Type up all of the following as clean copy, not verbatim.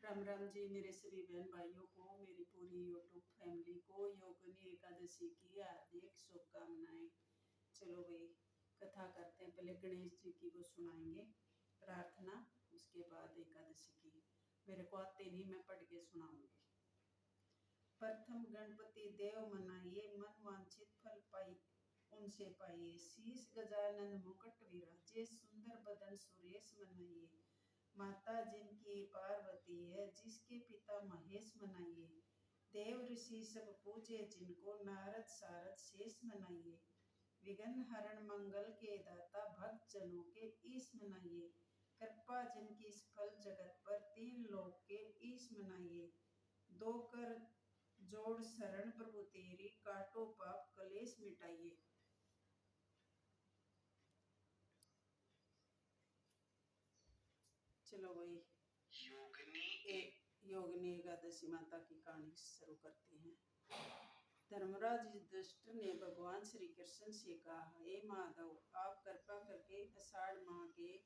राम राम जी मेरे सभी बहन भाइयों को, मेरी पूरी यूट्यूब फैमिली को योगिनी एकादशी की हार्दिक शुभकामनाएं। चलो भाई, कथा करते हैं। पहले गणेश जी की वो सुनाएंगे प्रार्थना, उसके बाद एकादशी की। मेरे को आते नहीं, मैं पढ़ के सुनाऊंगी। प्रथम गणपति देव मनाइए, मन वांछित फल पाई उनसे पाइए। शीश गजानन मुकुट विराजे, सुंदर बदन सुरेश मनाइए। माता जिनकी पार्वती है, जिसके पिता महेश मनाइए। देव ऋषि सब पूजे जिनको, नारद सारद शेष मनाइए। विघ्न हरण मंगल के दाता, भक्त जनों के ईश मनाइए। कृपा जिनकी सफल जगत पर, तीन लोक के ईश मनाइए। दो कर जोड़ शरण प्रभु तेरी, काटो पाप कलेश मिटाइए। चलो भाई, योगिनी एकादशी माता की कहानी शुरू करते हैं। धर्मराज युधिष्ठिर ने भगवान श्री कृष्ण से कहा, हे माधव, आप कृपा करके आषाढ़ माह के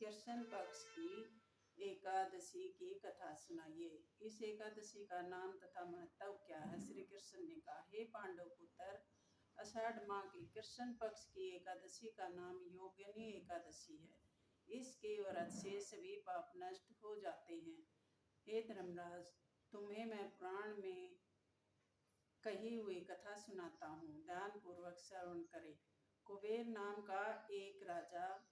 कृष्ण पक्ष की एकादशी की कथा सुनाइए। इस एकादशी का नाम तथा महत्व क्या है? श्री कृष्ण ने कहा, हे पांडव पुत्र, आषाढ़ माह की कृष्ण पक्ष की एकादशी का नाम योगिनी एकादशी है। इसके व्रत से सभी पाप नष्ट हो जाते हैं। हे धर्मराज, तुम्हें मैं पुराण में कही हुई कथा सुनाता हूँ, ध्यान पूर्वक श्रवण करें। कुबेर नाम का एक राजा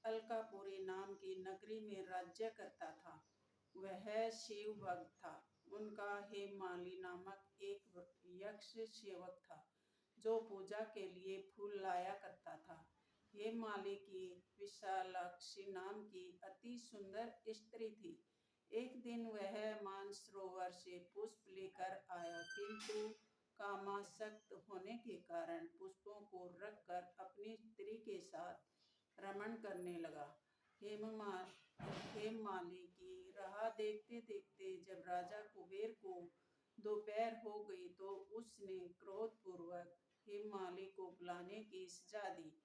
अलकापुरी नाम की नगरी में राज्य करता था। वह शिव भक्त था। उनका हेममाली नामक एक यक्ष सेवक था, जो पूजा के लिए फूल लाया करता था। हेममाली की विशालाक्षी नाम की अति सुंदर स्त्री थी। एक दिन वह मानसरोवर से पुष्प लेकर आया, किंतु कामासक्त होने के कारण पुष्पों को रखकर अपनी स्त्री के साथ रमण करने लगा। हेममाली की राह देखते देखते जब राजा कुबेर को दोपहर हो गई, तो उसने क्रोधपूर्वक हेममाली को बुलाने की सजा दी।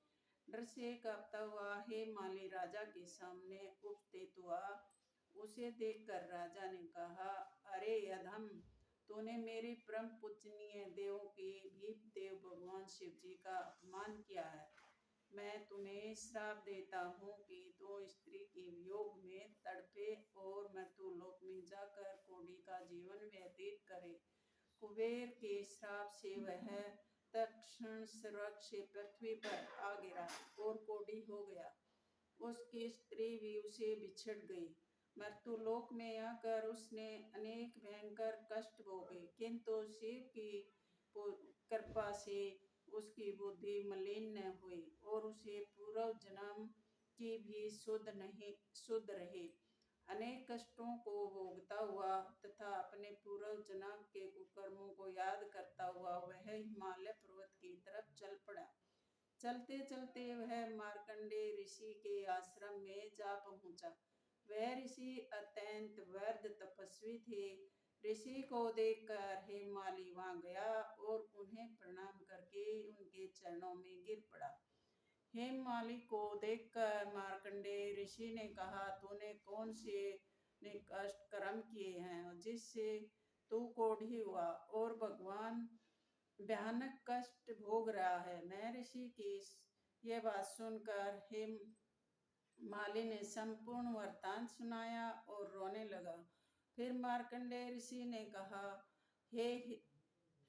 डर से कांपता हुआ हेममाली राजा के सामने उपस्थित हुआ। उसे देखकर राजा ने कहा, अरे अधम, तूने मेरे परम पूजनीय देवों के भी देव भगवान शिव जी का अपमान किया है। मैं तुम्हें श्राप देता हूँ कि तू स्त्री के वियोग में तड़पे और मृत्युलोक में जाकर कोढ़ी का जीवन व्यतीत करे। कुबेर के श्राप से वह तत्क्षण स्वर्ग से पृथ्वी पर आ गिरा और कोढ़ी हो गया। उसकी स्त्री भी उसे बिछड़ गई। मृत्युलोक में आकर उसने अनेक भयंकर कष्ट भोगे, किंतु शिव की कृपा से उसकी बुद्धि मलिन न हुई और उसे पूर्व जन्म की भी शुद्ध रहे। अनेक कष्टों को भोगता हुआ तथा अपने पूर्व जन्म के कुकर्मों को याद करता हुआ वह हिमालय पर्वत की तरफ चल पड़ा। चलते चलते वह मार्कंडे ऋषि के आश्रम में जा पहुंचा। वह ऋषि अत्यंत वृद्ध तपस्वी थे। ऋषि को देखकर हेममाली वहां गया और उन्हें प्रणाम करके उनके चरणों में गिर पड़ा। हेममाली को देखकर मार्कंडे ऋषि ने कहा, तूने कौन से कष्ट कर्म किए हैं जिससे तू कोढ़ी हुआ और भगवान भयानक कष्ट भोग रहा है? मैं ऋषि की यह बात सुनकर हेममाली ने संपूर्ण वृत्तांत सुनाया और रोने लगा। फिर मार्कंडेय ऋषि ने कहा,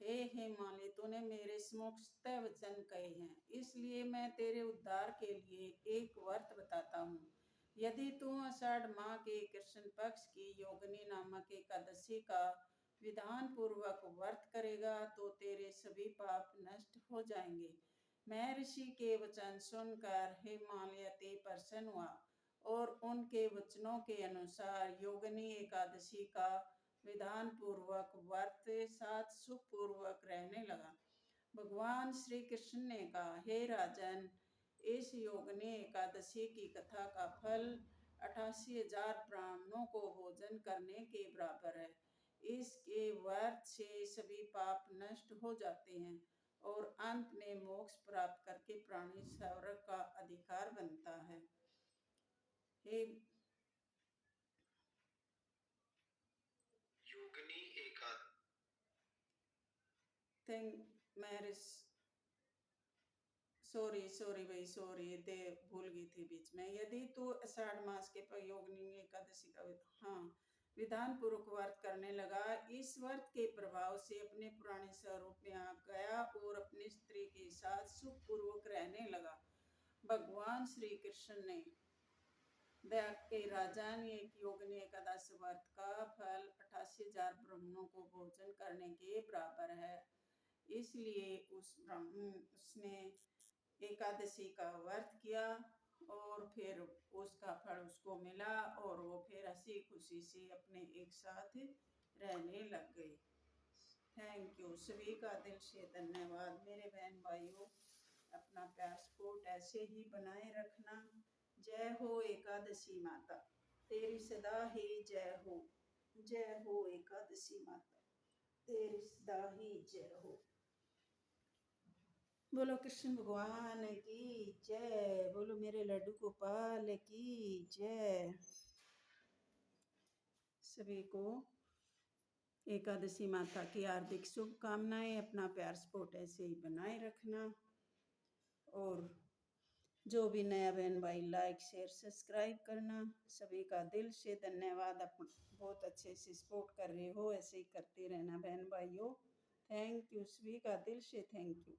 हे हेममाली, तूने मेरे सम्मुख सत्य वचन कहे हैं, इसलिए मैं तेरे उद्धार के लिए एक व्रत बताता हूँ। यदि तू आषाढ़ माह के कृष्ण पक्ष की योगिनी नामक एकादशी का विधान पूर्वक व्रत करेगा तो तेरे सभी पाप नष्ट हो जाएंगे। मैं ऋषि के वचन सुनकर हेममाली अति प्रसन्न हुआ और उनके वचनों के अनुसार योगिनी एकादशी का विधान पूर्वक व्रत के साथ सुख पूर्वक रहने लगा। भगवान श्री कृष्ण ने कहा, हे राजन, इस योगिनी एकादशी की कथा का फल 88,000 ब्राह्मणों को भोजन करने के बराबर है। इसके व्रत से सभी पाप नष्ट हो जाते हैं और अंत में मोक्ष प्राप्त करके प्राणी स्वर्ग का अधिकार बनता है। Hey thank marriage sorry sorry भाई सॉरी, दे भूल गई थी बीच में। यदि तो आषाढ़ मास के प्रयोगिनी एकादशी का हाँ विधान पूर्वक व्रत करने लगा, इस व्रत के प्रभाव से अपने पुराने स्वरूप में आ गया और अपनी स्त्री के साथ सुख पूर्वक रहने लगा। भगवान श्री कृष्ण ने दया के राजा ने एक योगिनी एकादश व्रत का फल 88,000 ब्राह्मणों को भोजन करने के बराबर है। इसलिए उसने एकादशी का व्रत किया और फिर उसका फल उसको मिला और वो फिर हंसी खुशी से अपने एक साथ रहने लग गए। थैंक यू, सभी का दिल से धन्यवाद मेरे बहन भाइयों। अपना प्यार सपोर्ट ऐसे ही बनाए रखना। जय हो एकादशी माता, तेरी सदा ही जय हो। जय हो एकादशी माता, तेरी सदा ही जय हो। बोलो कृष्ण भगवान की जय, बोलो मेरे लड्डू गोपाल की जय। सभी को एकादशी माता की हार्दिक शुभकामनाएं। अपना प्यार सपोर्ट ऐसे ही बनाए रखना और जो भी नया बहन भाई लाइक शेयर सब्सक्राइब करना। सभी का दिल से धन्यवाद। बहुत अच्छे से सपोर्ट कर रहे हो, ऐसे ही करते रहना बहन भाइयों। थैंक यू, सभी का दिल से थैंक यू।